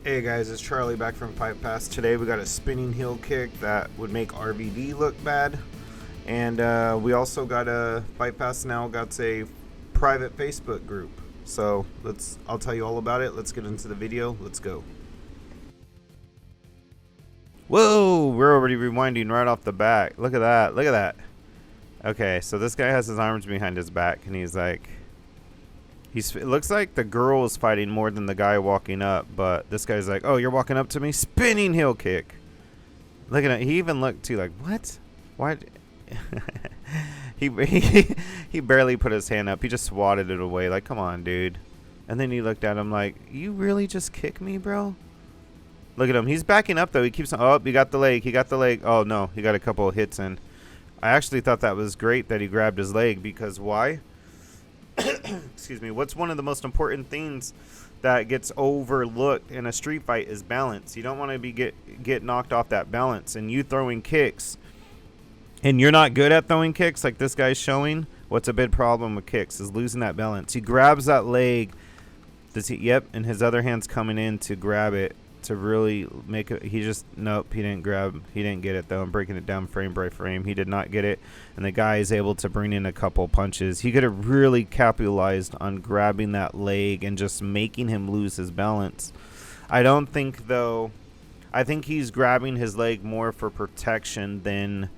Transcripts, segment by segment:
Hey guys, it's Charlie back from Fightfast. Today we got a spinning heel kick that would make RVD look bad. And we also got a Fightfast now got a private Facebook group. So I'll tell you all about it. Let's get into the video. Let's go. Whoa, we're already rewinding right off the bat. Look at that. Look at that. Okay, so this guy has his arms behind his back and he's like, it looks like the girl is fighting more than the guy walking up, but this guy's like, oh, you're walking up to me? Spinning heel kick. Look at it. He even looked too like, what? Why? he barely put his hand up. He just swatted it away. Like, come on, dude. And then he looked at him like, you really just kick me, bro? Look at him. He's backing up, though. He keeps on. Oh, he got the leg. He got the leg. Oh, no. He got a couple of hits in. I actually thought that was great that he grabbed his leg because why? Excuse me. What's one of the most important things that gets overlooked in a street fight is balance. You don't want to be get knocked off that balance. And you throwing kicks, and you're not good at throwing kicks like this guy's showing. What's a big problem with kicks is losing that balance. He grabs that leg. Does he? Yep. And his other hand's coming in to grab it to really make it. He just nope. He didn't get it though. I'm breaking it down frame by frame. He did not get it, and the guy is able to bring in a couple punches. He could have really capitalized on grabbing that leg and just making him lose his balance. I don't think though. I think he's grabbing his leg more for protection than.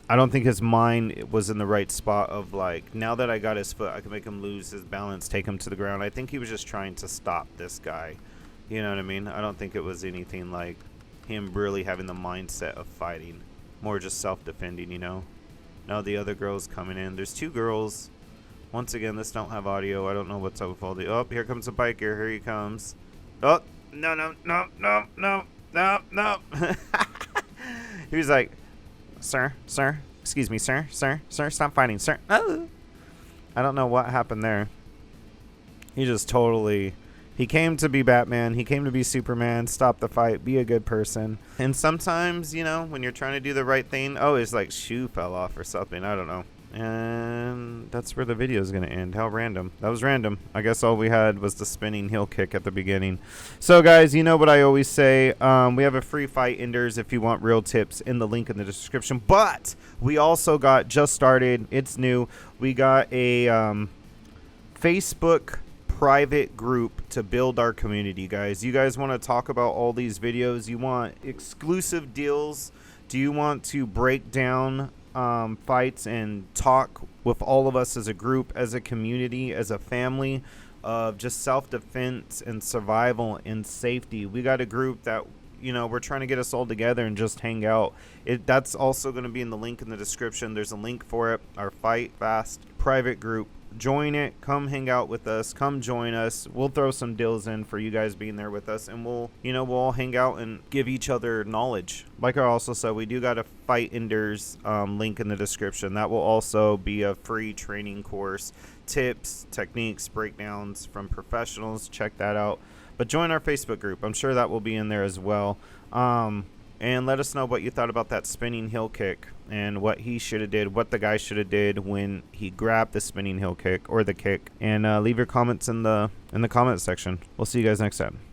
I don't think his mind was in the right spot of like, now that I got his foot, I can make him lose his balance, take him to the ground. I think he was just trying to stop this guy. You know what I mean? I don't think it was anything like him really having the mindset of fighting. More just self-defending, you know? Now the other girl's coming in. There's two girls. Once again, this don't have audio. I don't know what's up with all the... Oh, here comes a biker. Here he comes. Oh, no, no, no, no, no, no, no. He was like, sir, excuse me, sir, stop fighting, sir. Oh. I don't know what happened there. He just totally... He came to be Batman. He came to be Superman. Stop the fight. Be a good person. And sometimes, you know, when you're trying to do the right thing, oh, his like shoe fell off or something. I don't know. And that's where the video is going to end. How random. That was random. I guess all we had was the spinning heel kick at the beginning. So, guys, you know what I always say. We have a free fight enders if you want real tips in the link in the description. But we also got just started. It's new. We got a Facebook private group to build our community, guys. You guys want to talk about all these videos? You want exclusive deals? Do you want to break down fights and talk with all of us as a group, as a community, as a family of just self-defense and survival and safety? We got a group that, you know, we're trying to get us all together and just hang out. That's also going to be in the link in the description. There's a link for it, our Fightfast private group. Join it. Come hang out with us. Come join us. We'll throw some deals in for you guys being there with us, and we'll all hang out and give each other knowledge. Like I also said, we do got a Fight Enders link in the description. That will also be a free training course, tips, techniques, breakdowns from professionals. Check that out. But join our Facebook group. I'm sure that will be in there as well. And let us know what you thought about that spinning heel kick and what he should have did, what the guy should have did when he grabbed the spinning heel kick or the kick. And leave your comments in the comment section. We'll see you guys next time.